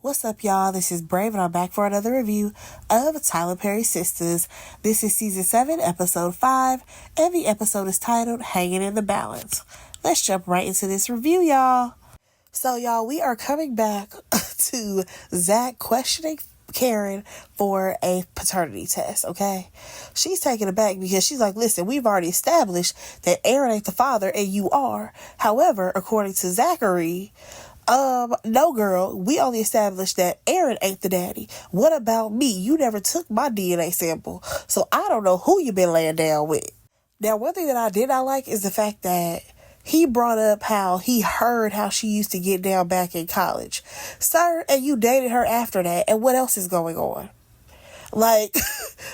What's up, y'all? This is Brave, and I'm back for another review of Tyler Perry's Sistas. This is Season 7, Episode 5, and the episode is titled Hanging in the Balance. Let's jump right into this review, y'all. So, y'all, we are coming back to Zach questioning Karen for a paternity test, okay? She's taken aback because she's like, listen, we've already established that Aaron ain't the father and you are. However, according to Zachary, no, girl, we only established that Aaron ain't the daddy. What about me? You never took my DNA sample, so I don't know who you been laying down with. Now, one thing that I did not like is the fact that he brought up how he heard how she used to get down back in college. Sir, and you dated her after that, and what else is going on? Like,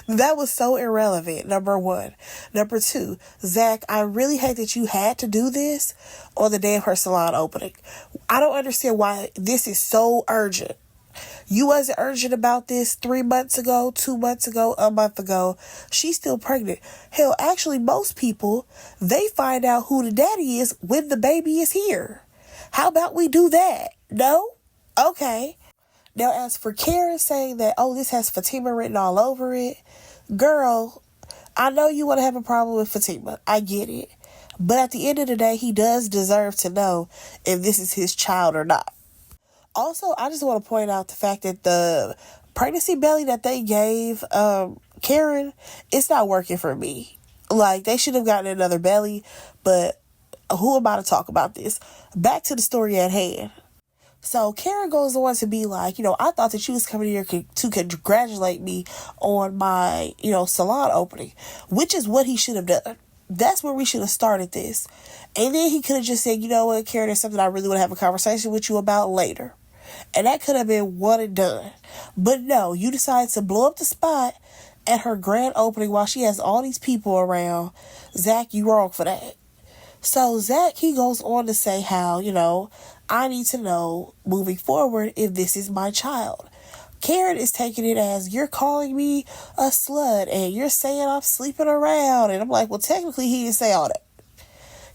that was so irrelevant, number one. Number two, Zach, I really hate that you had to do this on the day of her salon opening. I don't understand why this is so urgent. You wasn't urgent about this 3 months ago, 2 months ago, a month ago. She's still pregnant. Hell, actually, most people, they find out who the daddy is when the baby is here. How about we do that? No? Okay. Now, as for Karen saying that, oh, this has Fatima written all over it, girl, I know you want to have a problem with Fatima. I get it. But at the end of the day, he does deserve to know if this is his child or not. Also, I just want to point out the fact that the pregnancy belly that they gave Karen, it's not working for me. Like, they should have gotten another belly, but who am I to talk about this? Back to the story at hand. So Karen goes on to be like, I thought that you was coming here to congratulate me on my, salon opening, which is what he should have done. That's where we should have started this. And then he could have just said, you know what, Karen, there's something I really want to have a conversation with you about later. And that could have been one and done. But no, you decided to blow up the spot at her grand opening while she has all these people around. Zach, you wrong for that. So Zach, he goes on to say how, I need to know moving forward if this is my child. Karen is taking it as you're calling me a slut and you're saying I'm sleeping around. And I'm like, well, technically he didn't say all that.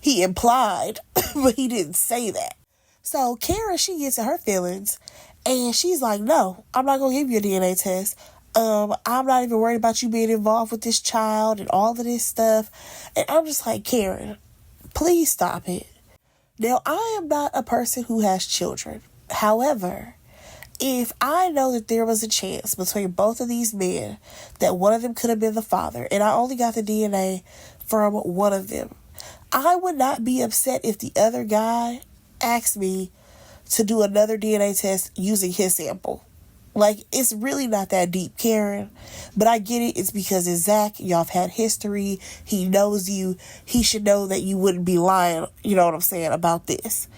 He implied, but he didn't say that. So Karen, she gets in her feelings and she's like, no, I'm not going to give you a DNA test. I'm not even worried about you being involved with this child and all of this stuff. And I'm just like, Karen, please stop it. Now, I am not a person who has children. However, if I know that there was a chance between both of these men that one of them could have been the father, and I only got the DNA from one of them, I would not be upset if the other guy asked me to do another DNA test using his sample. Like, it's really not that deep, Karen. But I get it. It's because it's Zach. Y'all have had history. He knows you. He should know that you wouldn't be lying, you know what I'm saying, about this.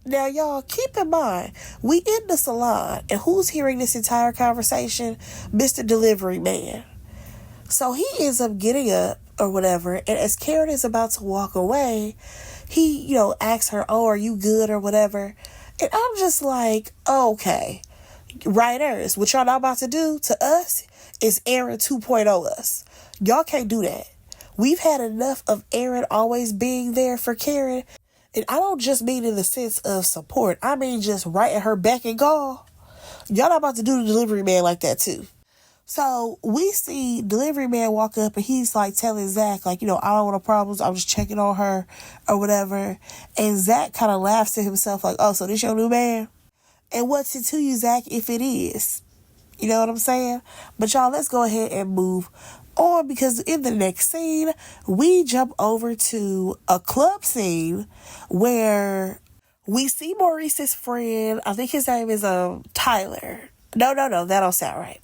Now, y'all, keep in mind, we in the salon, and who's hearing this entire conversation? Mr. Delivery Man. So he ends up getting up or whatever, and as Karen is about to walk away, he, asks her, oh, are you good or whatever? And I'm just like, okay. Writers, what y'all not about to do to us is Aaron 2.0 us. Y'all can't do that. We've had enough of Aaron always being there for Karen. And I don't just mean in the sense of support. I mean just right at her beck and call. Y'all not about to do the delivery man like that too. So we see delivery man walk up and he's like telling Zach, like, I don't want no problems. I'm just checking on her or whatever. And Zach kind of laughs to himself like, oh, so this your new man? And what's it to you, Zach, if it is? You know what I'm saying? But y'all, let's go ahead and move on because in the next scene, we jump over to a club scene where we see Maurice's friend. I think his name is Tyler. No, that don't sound right.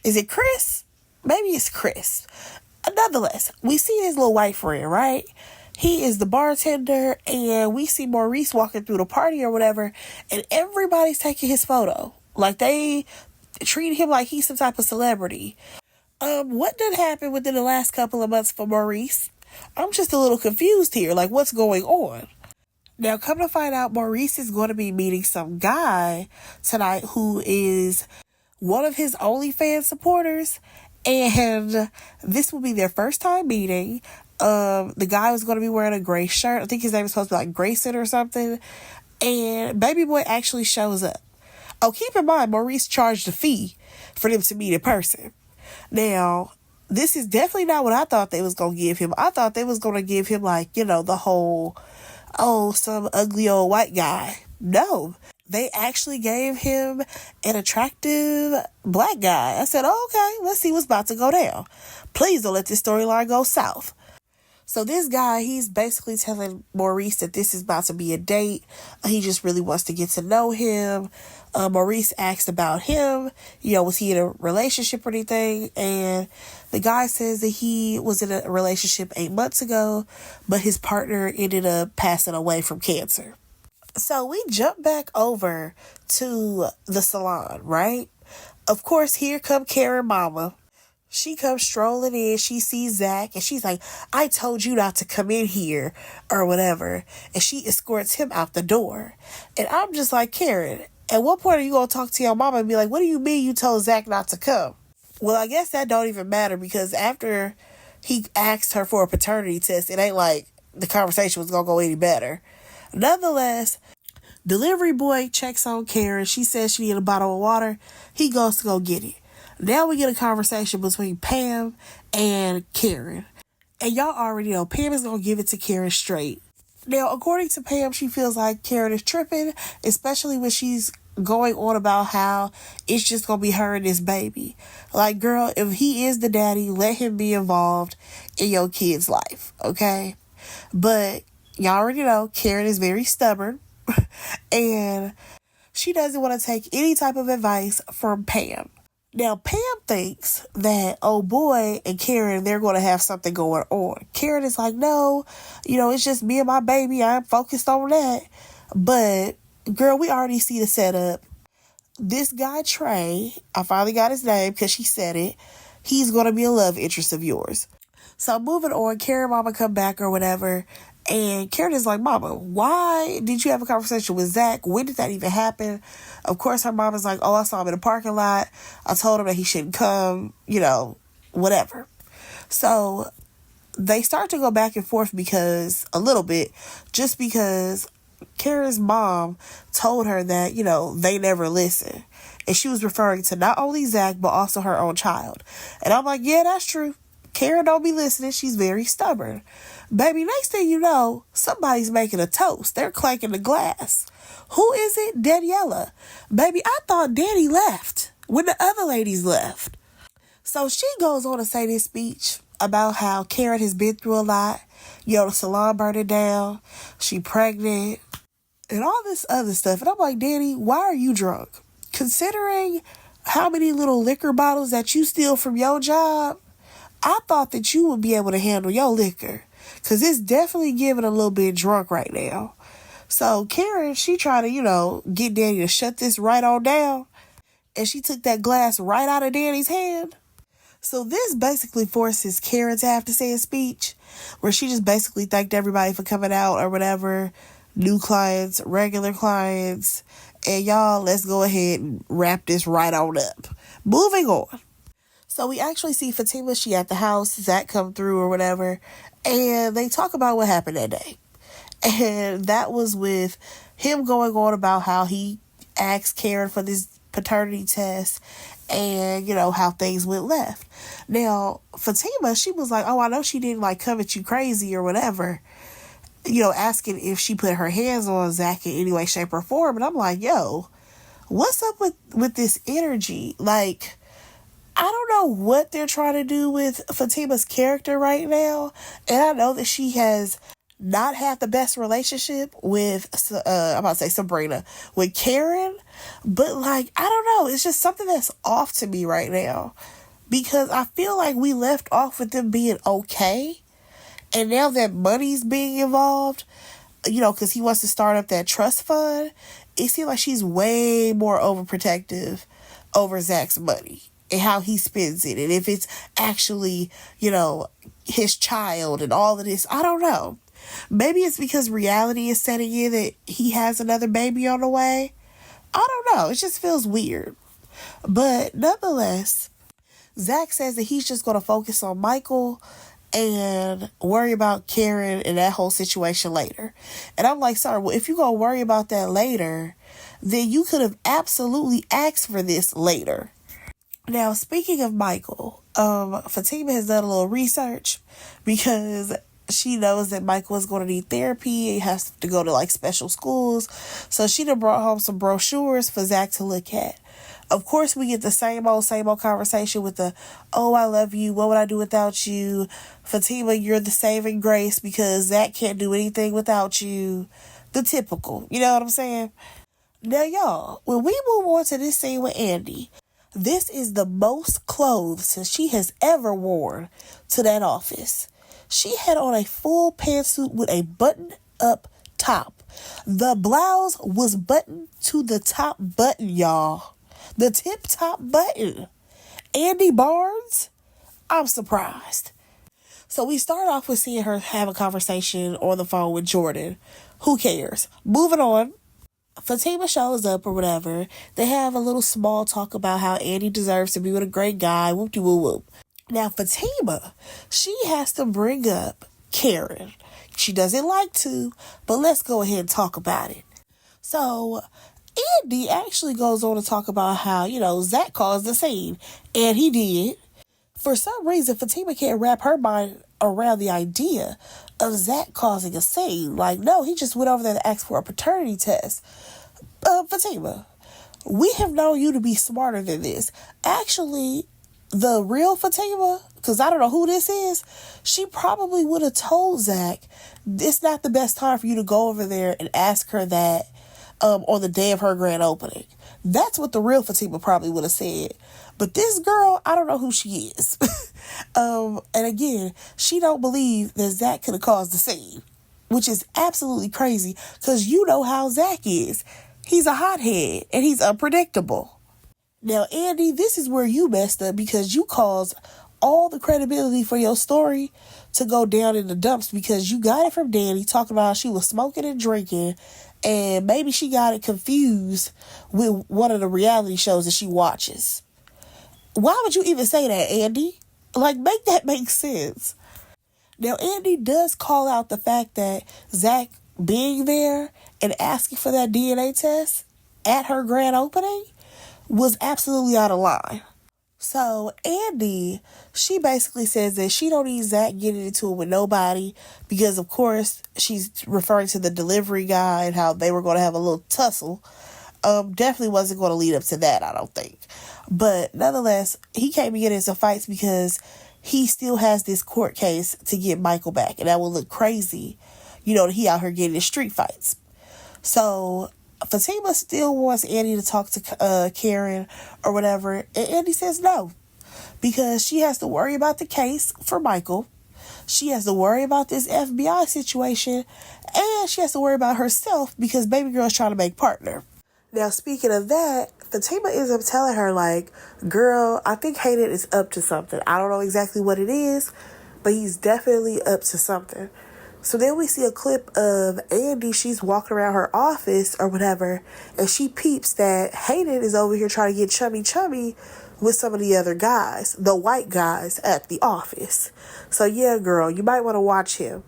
Is it Chris? Maybe it's Chris. Nonetheless, we see his little white friend, right? He is the bartender, and we see Maurice walking through the party or whatever, and everybody's taking his photo. Like, they treat him like he's some type of celebrity. What did happen within the last couple of months for Maurice? I'm just a little confused here. Like, what's going on? Now, come to find out, Maurice is going to be meeting some guy tonight who is one of his OnlyFans supporters, and this will be their first time meeting. The guy was going to be wearing a gray shirt. I think his name is supposed to be like Grayson or something. And Baby Boy actually shows up. Oh, keep in mind, Maurice charged a fee for them to meet in person. Now, this is definitely not what I thought they was going to give him. I thought they was going to give him, like, the whole, oh, some ugly old white guy. No, they actually gave him an attractive black guy. I said, oh, okay, let's see what's about to go down. Please don't let this storyline go south. So this guy, he's basically telling Maurice that this is about to be a date. He just really wants to get to know him. Maurice asked about him. Was he in a relationship or anything? And the guy says that he was in a relationship 8 months ago, but his partner ended up passing away from cancer. So we jump back over to the salon, right? Of course, here come Karen Mama. She comes strolling in, she sees Zach, and she's like, I told you not to come in here, or whatever. And she escorts him out the door. And I'm just like, Karen, at what point are you going to talk to your mama and be like, what do you mean you told Zach not to come? Well, I guess that don't even matter, because after he asked her for a paternity test, it ain't like the conversation was going to go any better. Nonetheless, delivery boy checks on Karen. She says she needs a bottle of water. He goes to go get it. Now we get a conversation between Pam and Karen. And y'all already know Pam is going to give it to Karen straight. Now, according to Pam, she feels like Karen is tripping, especially when she's going on about how it's just going to be her and this baby. Like, girl, if he is the daddy, let him be involved in your kid's life, okay? But y'all already know Karen is very stubborn. And she doesn't want to take any type of advice from Pam. Now, Pam thinks that, oh boy, and Karen, they're going to have something going on. Karen is like, no, it's just me and my baby. I'm focused on that. But, girl, we already see the setup. This guy, Trey, I finally got his name because she said it. He's going to be a love interest of yours. So, moving on, Karen Mama come back or whatever. And Karen is like, Mama, why did you have a conversation with Zach? When did that even happen? Of course, her mom is like, oh, I saw him in the parking lot. I told him that he shouldn't come, whatever. So they start to go back and forth because Karen's mom told her that, they never listen. And she was referring to not only Zach, but also her own child. And I'm like, yeah, that's true. Karen don't be listening. She's very stubborn. Baby, next thing you know, somebody's making a toast. They're clanking the glass. Who is it? Daniela. Baby, I thought Danny left when the other ladies left. So she goes on to say this speech about how Karen has been through a lot. The salon burning down. She pregnant. And all this other stuff. And I'm like, Danny, why are you drunk? Considering how many little liquor bottles that you steal from your job, I thought that you would be able to handle your liquor. Because it's definitely giving a little bit drunk right now. So Karen, she tried to, get Danny to shut this right on down. And she took that glass right out of Danny's hand. So this basically forces Karen to have to say a speech where she just basically thanked everybody for coming out or whatever. New clients, regular clients. And y'all, let's go ahead and wrap this right on up. Moving on. So we actually see Fatima, she at the house, Zach come through or whatever, and they talk about what happened that day. And that was with him going on about how he asked Karen for this paternity test and, how things went left. Now, Fatima, she was like, oh, I know she didn't, come at you crazy or whatever, asking if she put her hands on Zach in any way, shape, or form. And I'm like, yo, what's up with this energy? I don't know what they're trying to do with Fatima's character right now. And I know that she has not had the best relationship with, I'm about to say Sabrina, with Karen. But I don't know. It's just something that's off to me right now. Because I feel like we left off with them being okay. And now that money's being involved, because he wants to start up that trust fund, it seems like she's way more overprotective over Zach's money. And how he spends it. And if it's actually, his child and all of this. I don't know. Maybe it's because reality is setting in that he has another baby on the way. I don't know. It just feels weird. But nonetheless, Zach says that he's just going to focus on Michael and worry about Karen and that whole situation later. And I'm like, sorry, well, if you're going to worry about that later, then you could have absolutely asked for this later. Now, speaking of Michael, Fatima has done a little research because she knows that Michael is going to need therapy. He has to go to like special schools. So she done brought home some brochures for Zach to look at. Of course, we get the same old conversation with the, oh, I love you. What would I do without you? Fatima, you're the saving grace because Zach can't do anything without you. The typical, you know what I'm saying? Now, y'all, when we move on to this scene with Andy, this is the most clothes she has ever worn to that office. She had on a full pantsuit with a button-up top. The blouse was buttoned to the top button, y'all. The tip-top button. Andy Barnes? I'm surprised. So we start off with seeing her have a conversation on the phone with Jordan. Who cares? Moving on. Fatima shows up or whatever. They have a little small talk about how Andy deserves to be with a great guy. Whoop-de-whoop-whoop. Now, Fatima, she has to bring up Karen. She doesn't like to, but let's go ahead and talk about it. So, Andy actually goes on to talk about how, Zach caused the scene. And he did. For some reason, Fatima can't wrap her mind around the idea of Zach causing a scene. Like, no, he just went over there to ask for a paternity test. Fatima, we have known you to be smarter than this. Actually, the real Fatima, because I don't know who this is, she probably would have told Zach, it's not the best time for you to go over there and ask her that on the day of her grand opening. That's what the real Fatima probably would have said. But this girl, I don't know who she is. And again, she don't believe that Zach could have caused the scene, which is absolutely crazy because you know how Zach is. He's a hothead and he's unpredictable. Now, Andy, this is where you messed up because you caused all the credibility for your story to go down in the dumps because you got it from Danny talking about how she was smoking and drinking and maybe she got it confused with one of the reality shows that she watches. Why would you even say that, Andy? Like, make that make sense. Now, Andy does call out the fact that Zach being there and asking for that DNA test at her grand opening was absolutely out of line. So, Andy, she basically says that she don't need Zach getting into it with nobody because, of course, she's referring to the delivery guy and how they were going to have a little tussle. Definitely wasn't going to lead up to that, I don't think. But nonetheless, he can't be getting into fights because he still has this court case to get Michael back. And that will look crazy, he out here getting in street fights. So Fatima still wants Andy to talk to Karen or whatever. And Andy says no. Because she has to worry about the case for Michael. She has to worry about this FBI situation. And she has to worry about herself because baby girl is trying to make partner. Now, speaking of that, Fatima ends up telling her, like, girl, I think Hayden is up to something. I don't know exactly what it is, but he's definitely up to something. So then we see a clip of Andy. She's walking around her office or whatever, and she peeps that Hayden is over here trying to get chummy with some of the other guys, the white guys at the office. So yeah, girl, you might want to watch him.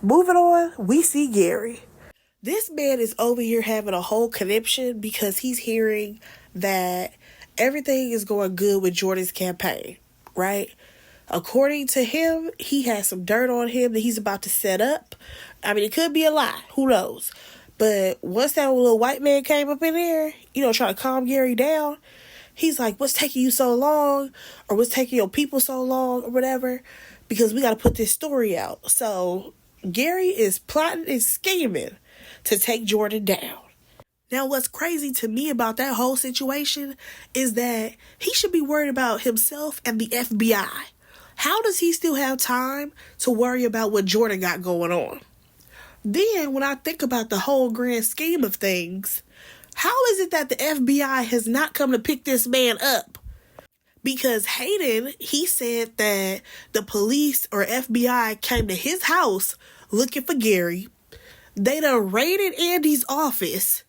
Moving on, we see Gary. This man is over here having a whole conniption because he's hearing that everything is going good with Jordan's campaign, right? According to him, he has some dirt on him that he's about to set up. I mean, it could be a lie. Who knows? But once that little white man came up in there, trying to calm Gary down, he's like, what's taking you so long? Or what's taking your people so long or whatever? Because we got to put this story out. So Gary is plotting and scheming to take Jordan down. Now, what's crazy to me about that whole situation is that he should be worried about himself and the FBI. How does he still have time to worry about what Jordan got going on? Then, when I think about the whole grand scheme of things, how is it that the FBI has not come to pick this man up? Because Hayden, he said that the police or FBI came to his house looking for Gary. They done raided Andy's office.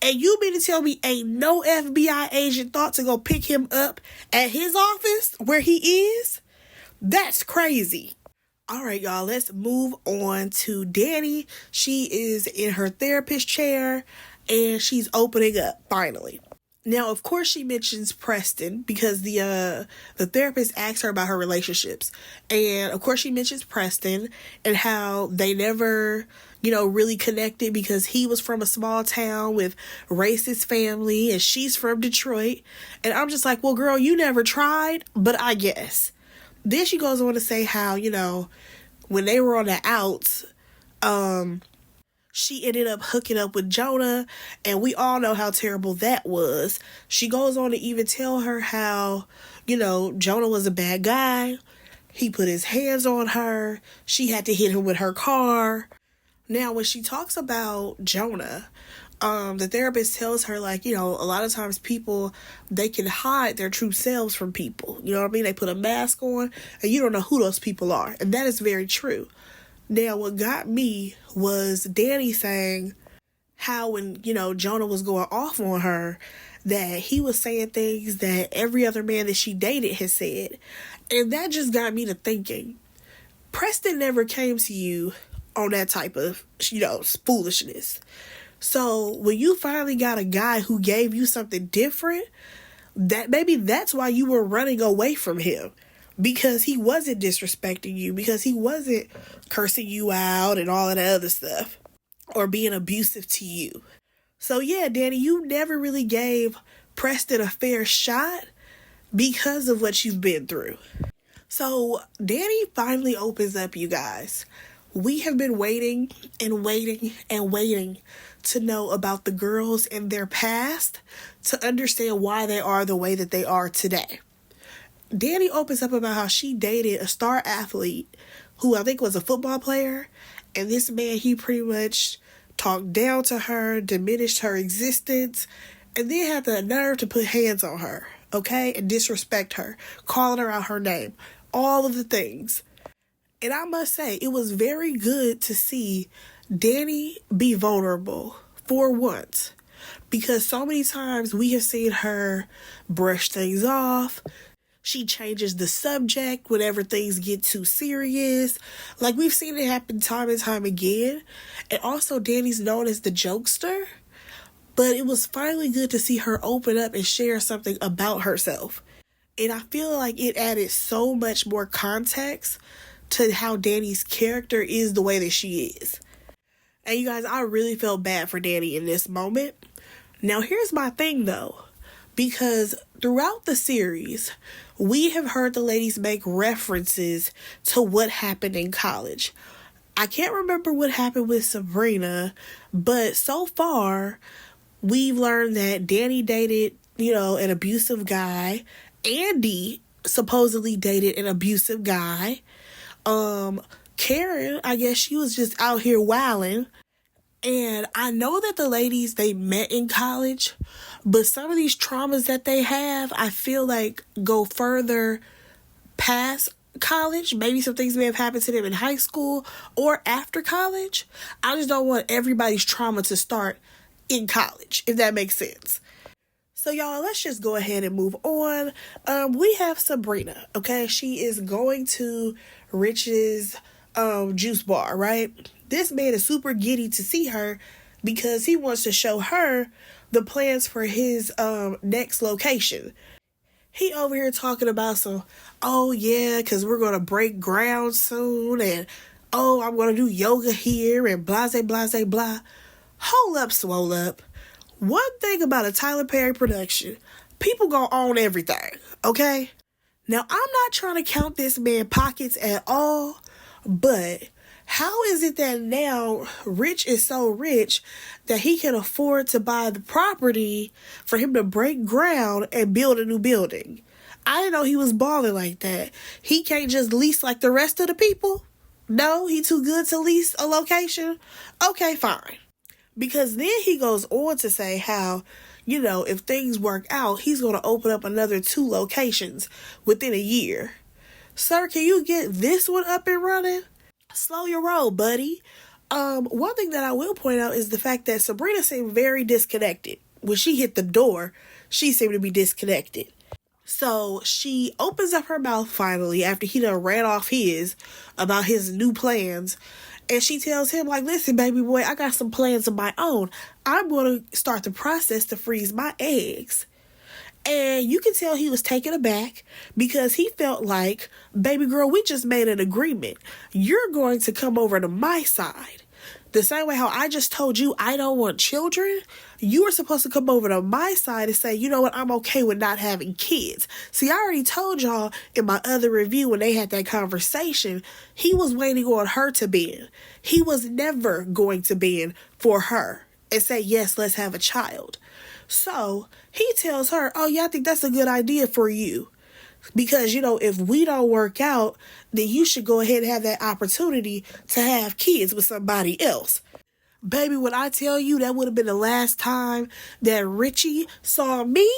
And you mean to tell me ain't no FBI agent thought to go pick him up at his office where he is? That's crazy. All right, y'all, let's move on to Danny. She is in her therapist chair and she's opening up finally. Now, of course, she mentions Preston because the therapist asks her about her relationships, and of course, she mentions Preston and how they never, really connected because he was from a small town with racist family, and she's from Detroit. And I'm just like, well, girl, you never tried, but I guess. Then she goes on to say how when they were on the outs, she ended up hooking up with Jonah, and we all know how terrible that was. She goes on to even tell her how, Jonah was a bad guy. He put his hands on her. She had to hit him with her car. Now, when she talks about Jonah, the therapist tells her, a lot of times people, they can hide their true selves from people. You know what I mean? They put a mask on, and you don't know who those people are. And that is very true. Now, what got me was Danny saying how when, Jonah was going off on her, that he was saying things that every other man that she dated had said. And that just got me to thinking, Preston never came to you on that type of, foolishness. So when you finally got a guy who gave you something different, that maybe that's why you were running away from him. Because he wasn't disrespecting you, because he wasn't cursing you out and all of that other stuff, or being abusive to you. So yeah, Danny, you never really gave Preston a fair shot because of what you've been through. So Danny finally opens up, you guys. We have been waiting and waiting and waiting to know about the girls and their past to understand why they are the way that they are today. Danny opens up about how she dated a star athlete who I think was a football player. And this man, he pretty much talked down to her, diminished her existence, and then had the nerve to put hands on her, okay? And disrespect her, calling her out her name, all of the things. And I must say, it was very good to see Danny be vulnerable for once. Because so many times we have seen her brush things off. She changes the subject whenever things get too serious. Like, we've seen it happen time and time again. And also, Danny's known as the jokester. But it was finally good to see her open up and share something about herself. And I feel like it added so much more context to how Danny's character is the way that she is. And you guys, I really felt bad for Danny in this moment. Now, here's my thing, though. Because throughout the series, we have heard the ladies make references to what happened in college. I can't remember what happened with Sabrina, but so far, we've learned that Danny dated, an abusive guy. Andy supposedly dated an abusive guy. Karen, I guess she was just out here wilding. And I know that the ladies, they met in college, but some of these traumas that they have, I feel like go further past college. Maybe some things may have happened to them in high school or after college. I just don't want everybody's trauma to start in college, if that makes sense. So y'all, let's just go ahead and move on. We have Sabrina, okay? She is going to Rich's juice bar, right? This man is super giddy to see her because he wants to show her the plans for his next location. He over here talking about some, oh yeah, because we're going to break ground soon, and oh, I'm going to do yoga here, and blah, blah, blah, blah. Hold up, swole up. One thing about a Tyler Perry production, people gonna own everything, okay? Now, I'm not trying to count this man's pockets at all, but how is it that now Rich is so rich that he can afford to buy the property for him to break ground and build a new building? I didn't know he was balling like that. He can't just lease like the rest of the people? No, he too good to lease a location? Okay, fine. Because then he goes on to say how, if things work out, he's going to open up another 2 locations within a year. Sir, can you get this one up and running? Slow your roll, buddy. One thing that I will point out is the fact that Sabrina seemed very disconnected. When she hit the door, she seemed to be disconnected. So she opens up her mouth finally after he done ran off about his new plans. And she tells him, like, listen, baby boy, I got some plans of my own. I'm going to start the process to freeze my eggs. And you can tell he was taken aback because he felt like, baby girl, we just made an agreement. You're going to come over to my side. The same way how I just told you I don't want children, you were supposed to come over to my side and say, you know what, I'm okay with not having kids. See, I already told y'all in my other review when they had that conversation, he was waiting on her to bend. He was never going to bend for her and say, yes, let's have a child. So he tells her, oh, yeah, I think that's a good idea for you. Because, if we don't work out, then you should go ahead and have that opportunity to have kids with somebody else. Baby, when I tell you that would have been the last time that Richie saw me,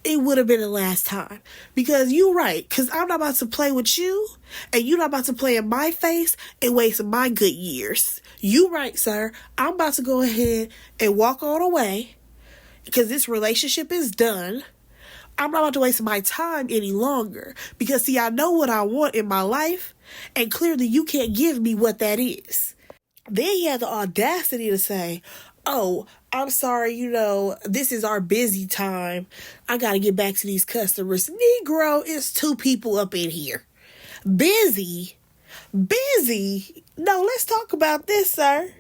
it would have been the last time. Because you're right. Because I'm not about to play with you, and you're not about to play in my face and waste my good years. You right, sir. I'm about to go ahead and walk on away because this relationship is done. I'm not about to waste my time any longer because, see, I know what I want in my life, and clearly you can't give me what that is. Then he had the audacity to say, oh, I'm sorry, this is our busy time. I got to get back to these customers. Negro, it's 2 people up in here. Busy? Busy? No, let's talk about this, sir.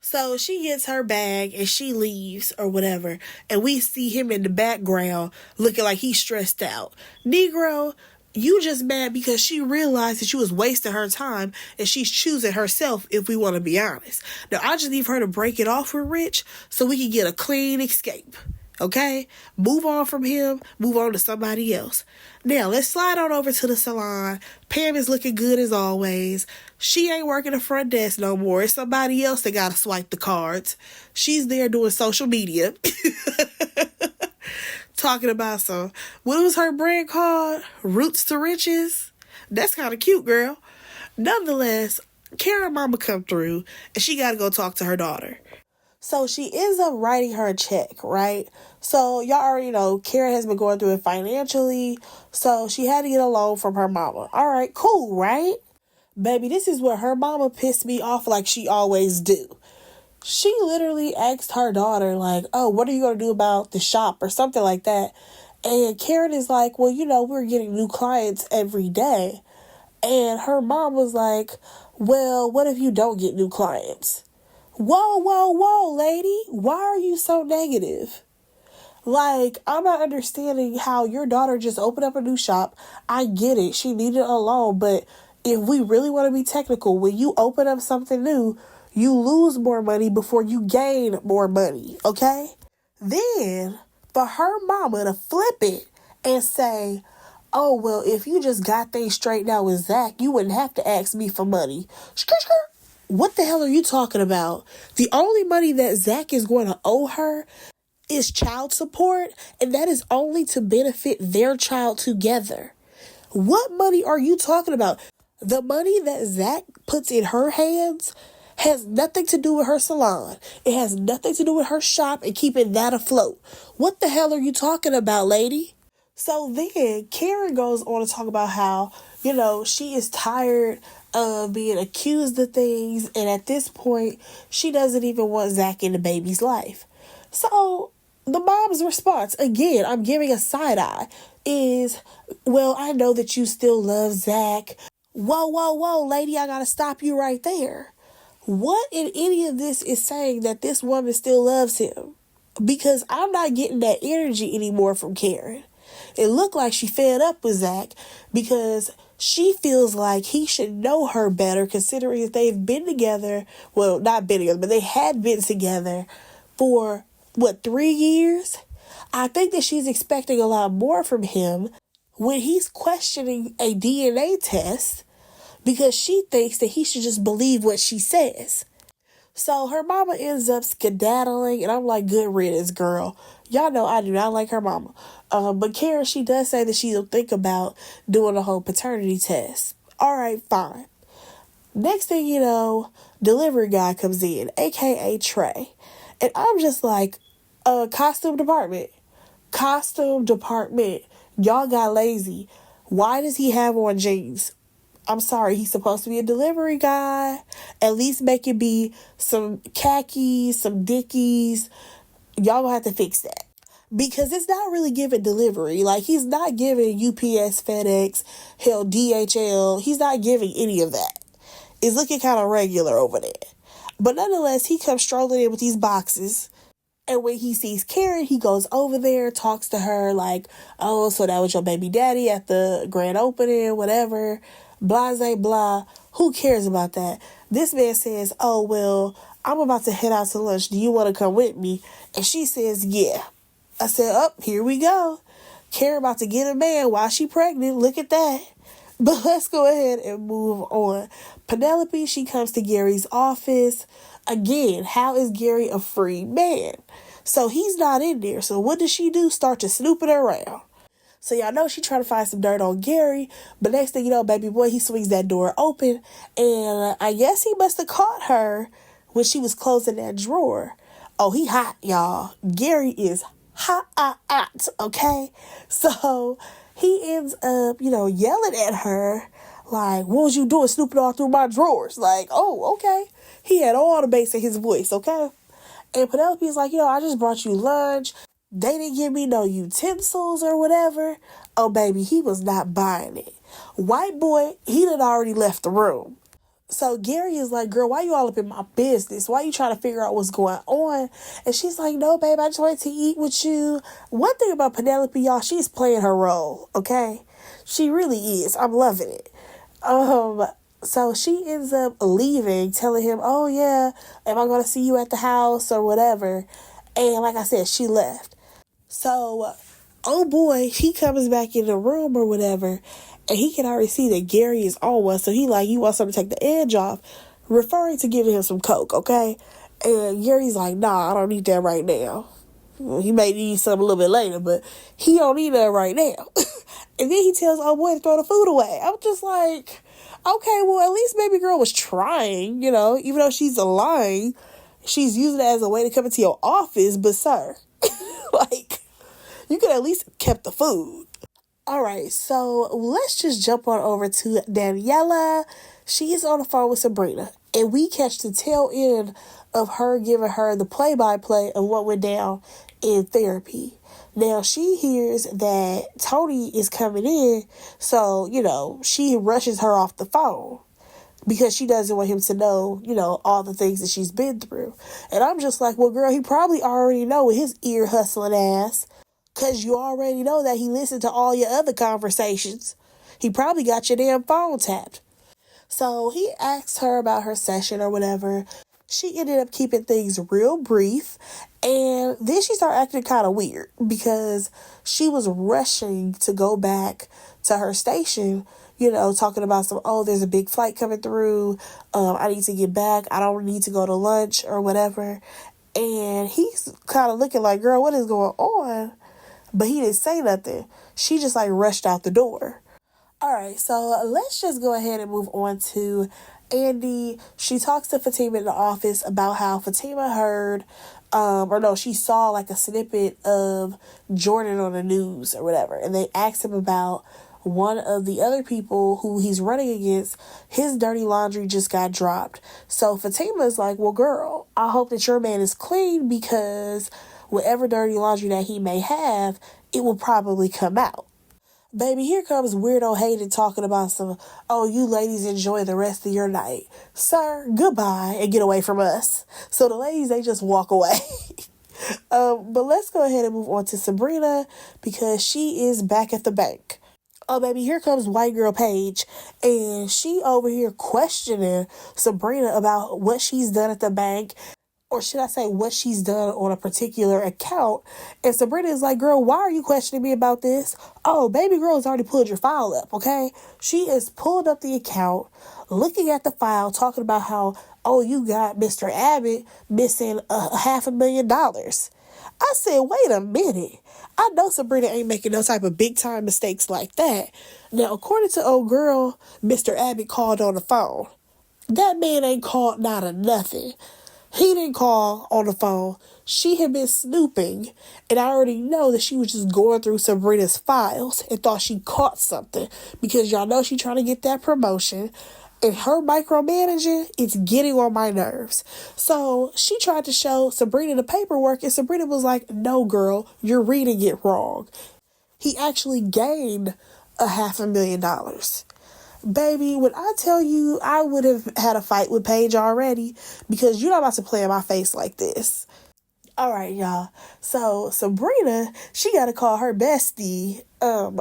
So she gets her bag and she leaves or whatever. And we see him in the background looking like he's stressed out. Negro, you just mad because she realized that she was wasting her time and she's choosing herself, if we want to be honest. Now, I just need her to break it off with Rich so we can get a clean escape. Okay? Move on from him. Move on to somebody else. Now, let's slide on over to the salon. Pam is looking good as always. She ain't working the front desk no more. It's somebody else that got to swipe the cards. She's there doing social media. Talking about what was her brand called? Roots to Riches? That's kind of cute, girl. Nonetheless, Karen mama come through and she got to go talk to her daughter. So she ends up writing her a check, right? So y'all already know Karen has been going through it financially. So she had to get a loan from her mama. All right, cool, right? Baby, this is where her mama pissed me off like she always do. She literally asked her daughter, like, oh, what are you going to do about the shop or something like that? And Karen is like, well, we're getting new clients every day. And her mom was like, well, what if you don't get new clients? Whoa, whoa, whoa, lady. Why are you so negative? Like, I'm not understanding how your daughter just opened up a new shop. I get it. She needed a loan. But if we really want to be technical, when you open up something new, you lose more money before you gain more money. Okay? Then, for her mama to flip it and say, oh, well, if you just got things straightened out with Zach, you wouldn't have to ask me for money. What the hell are you talking about? The only money that Zach is going to owe her is child support, and that is only to benefit their child together. What money are you talking about? The money that Zach puts in her hands has nothing to do with her salon. It has nothing to do with her shop and keeping that afloat. What the hell are you talking about, lady? So then Karen goes on to talk about how, she is tired of being accused of things. And at this point, she doesn't even want Zach in the baby's life. So the mom's response, again, I'm giving a side eye, is, well, I know that you still love Zach. Whoa, whoa, whoa, lady, I got to stop you right there. What in any of this is saying that this woman still loves him? Because I'm not getting that energy anymore from Karen. It looked like she fed up with Zach because she feels like he should know her better, considering that they've been together. Well, not been together, but they had been together for, 3 years? I think that she's expecting a lot more from him when he's questioning a DNA test because she thinks that he should just believe what she says. So her mama ends up skedaddling, and I'm like, good riddance, girl. Y'all know I do not like her mama. But Karen, she does say that she'll think about doing a whole paternity test. All right, fine. Next thing you know, delivery guy comes in, a.k.a. Trey. And I'm just like, costume department. Y'all got lazy. Why does he have on jeans? I'm sorry, he's supposed to be a delivery guy. At least make it be some khakis, some Dickies. Y'all gonna have to fix that. Because it's not really giving delivery. Like, he's not giving UPS, FedEx, hell, DHL. He's not giving any of that. It's looking kind of regular over there. But nonetheless, he comes strolling in with these boxes. And when he sees Karen, he goes over there, talks to her like, oh, so that was your baby daddy at the grand opening, whatever. Blase, blah. Who cares about that? This man says, oh, well, I'm about to head out to lunch. Do you want to come with me? And she says, yeah. I said, oh, here we go. Karen about to get a man while she pregnant. Look at that. But let's go ahead and move on. Penelope, she comes to Gary's office. Again, how is Gary a free man? So he's not in there. So what does she do? Start to snooping around. So y'all know she trying to find some dirt on Gary. But next thing you know, baby boy, he swings that door open. And I guess he must have caught her when she was closing that drawer. Oh, he hot, y'all. Gary is hot, okay? So he ends up, yelling at her like, what was you doing snooping all through my drawers? Like, oh, okay. He had all the bass in his voice, okay? And Penelope's like, I just brought you lunch. They didn't give me no utensils or whatever. Oh, baby, he was not buying it. White boy, he done already left the room. So Gary is like, girl, why you all up in my business? Why you trying to figure out what's going on? And she's like, no, babe, I just wanted to eat with you. One thing about Penelope, y'all, she's playing her role, okay? She really is. I'm loving it. So she ends up leaving, telling him, oh, yeah, am I going to see you at the house or whatever? And like I said, she left. So, oh boy, he comes back in the room or whatever, and he can already see that Gary is on one. So he like, you want something to take the edge off, referring to giving him some coke, okay? And Gary's like, nah, I don't need that right now. Well, he may need something a little bit later, but he don't need that right now. And then he tells oh boy to throw the food away. I'm just like, okay, well, at least baby girl was trying, even though she's lying, she's using it as a way to come into your office. But sir, like, you could at least kept the food. All right, so let's just jump on over to Daniela. She is on the phone with Sabrina, and we catch the tail end of her giving her the play-by-play of what went down in therapy. Now, she hears that Tony is coming in, so, she rushes her off the phone because she doesn't want him to know, all the things that she's been through. And I'm just like, well, girl, he probably already know with his ear hustling ass, because you already know that he listened to all your other conversations. He probably got your damn phone tapped. So he asked her about her session or whatever. She ended up keeping things real brief. And then she started acting kind of weird because she was rushing to go back to her station, talking about there's a big flight coming through. I need to get back. I don't need to go to lunch or whatever. And he's kind of looking like, girl, what is going on? But he didn't say nothing. She just rushed out the door. All right, so let's just go ahead and move on to Andy. She talks to Fatima in the office about how Fatima heard, she saw a snippet of Jordan on the news or whatever. And they asked him about one of the other people who he's running against. His dirty laundry just got dropped. So Fatima's like, well, girl, I hope that your man is clean because whatever dirty laundry that he may have, it will probably come out. Baby, here comes weirdo Hayden talking about you ladies enjoy the rest of your night. Sir, goodbye and get away from us. So the ladies, they just walk away. But let's go ahead and move on to Sabrina because she is back at the bank. Oh, baby, here comes white girl Paige, and she over here questioning Sabrina about what she's done at the bank, or should I say what she's done on a particular account. And Sabrina is like, girl, why are you questioning me about this? Oh, baby girl has already pulled your file up, okay? She is pulled up the account, looking at the file, talking about how, you got Mr. Abbott missing $500,000. I said, wait a minute. I know Sabrina ain't making no type of big time mistakes like that. Now, according to old girl, Mr. Abbott called on the phone. That man ain't called not a nothing. He didn't call on the phone. She had been snooping, and I already know that she was just going through Sabrina's files and thought she caught something because y'all know she trying to get that promotion. And her micromanaging is getting on my nerves. So she tried to show Sabrina the paperwork, and Sabrina was like, no, girl, you're reading it wrong. He actually gained $500,000. Baby, when I tell you I would have had a fight with Paige already because you're not about to play in my face like this. All right, y'all. So Sabrina, she got to call her bestie,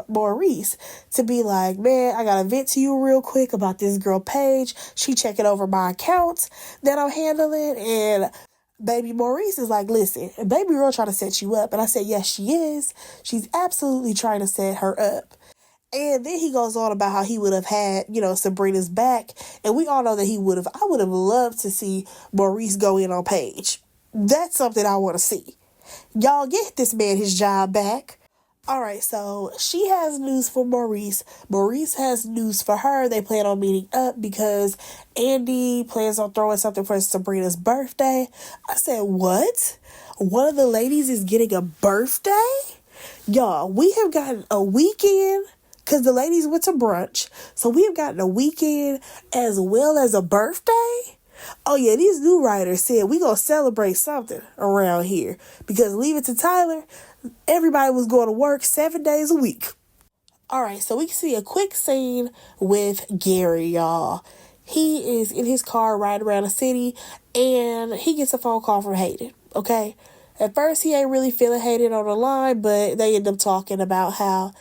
Maurice, to be like, man, I got to vent to you real quick about this girl Paige. She checking over my accounts that I'm handling. And baby Maurice is like, listen, baby girl trying to set you up. And I said, yes, she is. She's absolutely trying to set her up. And then he goes on about how he would have had, Sabrina's back. And we all know that I would have loved to see Maurice go in on Paige. That's something I want to see. Y'all get this man his job back. All right, so she has news for Maurice. Maurice has news for her. They plan on meeting up because Andy plans on throwing something for Sabrina's birthday. I said, what? One of the ladies is getting a birthday? Y'all, we have gotten a weekend because the ladies went to brunch. So we have gotten a weekend as well as a birthday. Oh yeah, these new writers said we gonna celebrate something around here because Leave It to Tyler, everybody was going to work 7 days a week. All right, so we can see a quick scene with Gary, y'all. He is in his car riding around the city and he gets a phone call from Hayden, okay? At first, he ain't really feeling Hayden on the line, but they end up talking about how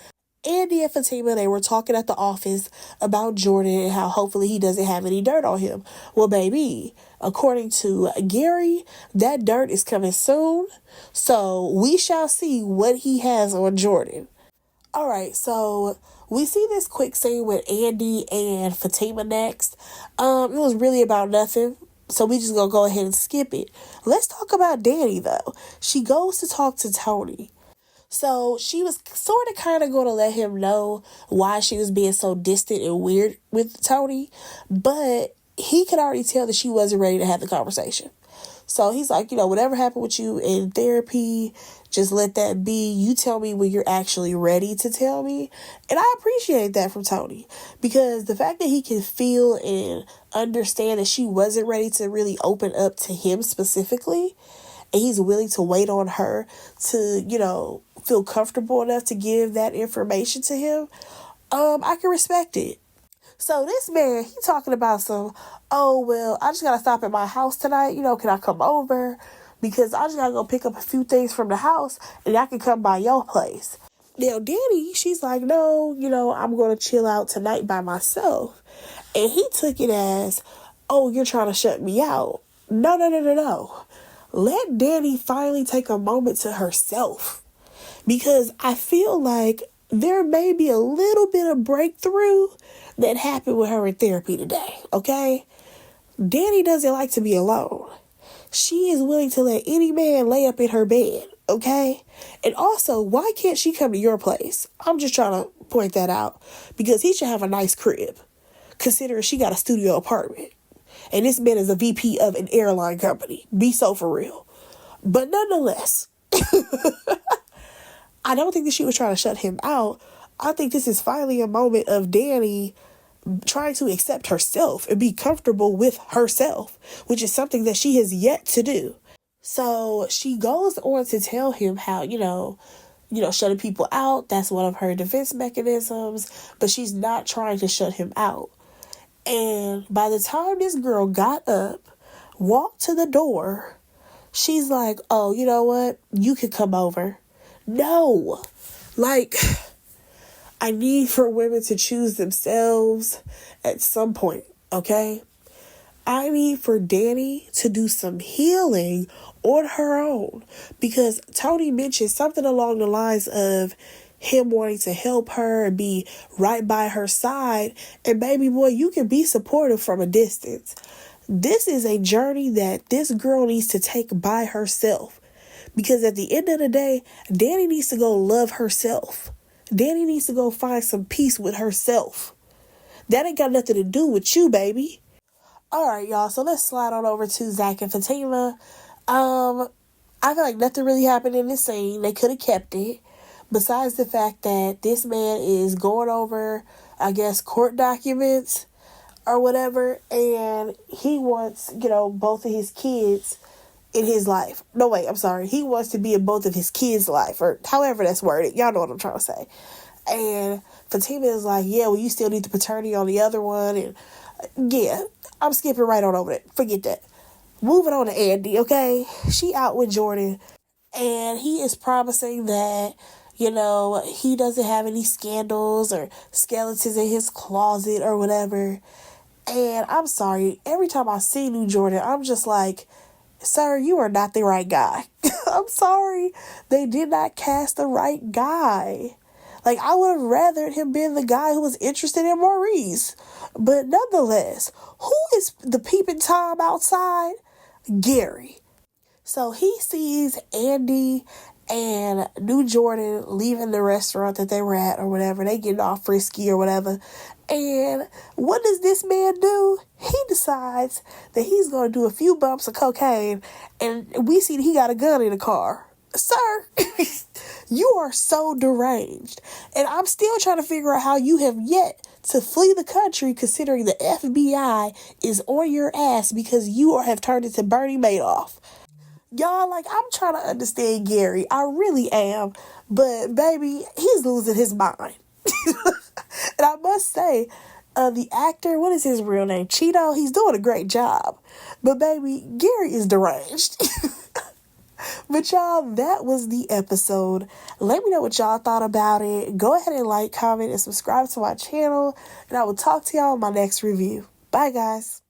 Andy and Fatima, they were talking at the office about Jordan and how hopefully he doesn't have any dirt on him. Well, baby, according to Gary, that dirt is coming soon. So we shall see what he has on Jordan. All right, so we see this quick scene with Andy and Fatima next. It was really about nothing. So we just gonna go ahead and skip it. Let's talk about Danny, though. She goes to talk to Tony. So she was sort of kind of going to let him know why she was being so distant and weird with Tony. But he could already tell that she wasn't ready to have the conversation. So he's like, whatever happened with you in therapy, just let that be. You tell me when you're actually ready to tell me. And I appreciate that from Tony. Because the fact that he can feel and understand that she wasn't ready to really open up to him specifically, and he's willing to wait on her to, feel comfortable enough to give that information to him, I can respect it. So this man, he talking about I just got to stop at my house tonight. Can I come over? Because I just got to go pick up a few things from the house and I can come by your place. Now, Danny, she's like, no, I'm going to chill out tonight by myself. And he took it as, oh, you're trying to shut me out. No. Let Danny finally take a moment to herself. Because I feel like there may be a little bit of breakthrough that happened with her in therapy today, okay? Danny doesn't like to be alone. She is willing to let any man lay up in her bed, okay? And also, why can't she come to your place? I'm just trying to point that out. Because he should have a nice crib, considering she got a studio apartment. And this man is a VP of an airline company. Be so for real. But nonetheless, I don't think that she was trying to shut him out. I think this is finally a moment of Danny trying to accept herself and be comfortable with herself, which is something that she has yet to do. So she goes on to tell him how, shutting people out, that's one of her defense mechanisms, but she's not trying to shut him out. And by the time this girl got up, walked to the door, she's like, oh, you know what? You could come over. No. I need for women to choose themselves at some point, okay? I need for Danny to do some healing on her own. Because Tony mentioned something along the lines of him wanting to help her and be right by her side. And baby boy, you can be supportive from a distance. This is a journey that this girl needs to take by herself. Because at the end of the day, Danny needs to go love herself. Danny needs to go find some peace with herself. That ain't got nothing to do with you, baby. All right, y'all. So let's slide on over to Zach and Fatima. I feel like nothing really happened in this scene. They could have kept it. Besides the fact that this man is going over, I guess, court documents or whatever, and he wants, both of his kids in his life. No, wait, I'm sorry. He wants to be in both of his kids' life, or however that's worded. Y'all know what I'm trying to say. And Fatima is like, yeah, well, you still need the paternity on the other one. And yeah, I'm skipping right on over it. Forget that. Moving on to Andy, okay? She out with Jordan, and he is promising that, he doesn't have any scandals or skeletons in his closet or whatever. And I'm sorry, every time I see New Jordan, I'm just like, sir, you are not the right guy. I'm sorry. They did not cast the right guy. Like, I would have rathered him being the guy who was interested in Maurice. But nonetheless, who is the peeping Tom outside? Gary. So he sees Andy and New Jordan leaving the restaurant that they were at or whatever. They getting all frisky or whatever. And what does this man do? He decides that he's going to do a few bumps of cocaine, and we see that he got a gun in the car. Sir, you are so deranged. And I'm still trying to figure out how you have yet to flee the country, considering the FBI is on your ass because you have turned into Bernie Madoff. Y'all, like, I'm trying to understand Gary. I really am. But, baby, he's losing his mind. And I must say, the actor, what is his real name? Cheeto, he's doing a great job. But, baby, Gary is deranged. But, y'all, that was the episode. Let me know what y'all thought about it. Go ahead and like, comment, and subscribe to my channel. And I will talk to y'all in my next review. Bye, guys.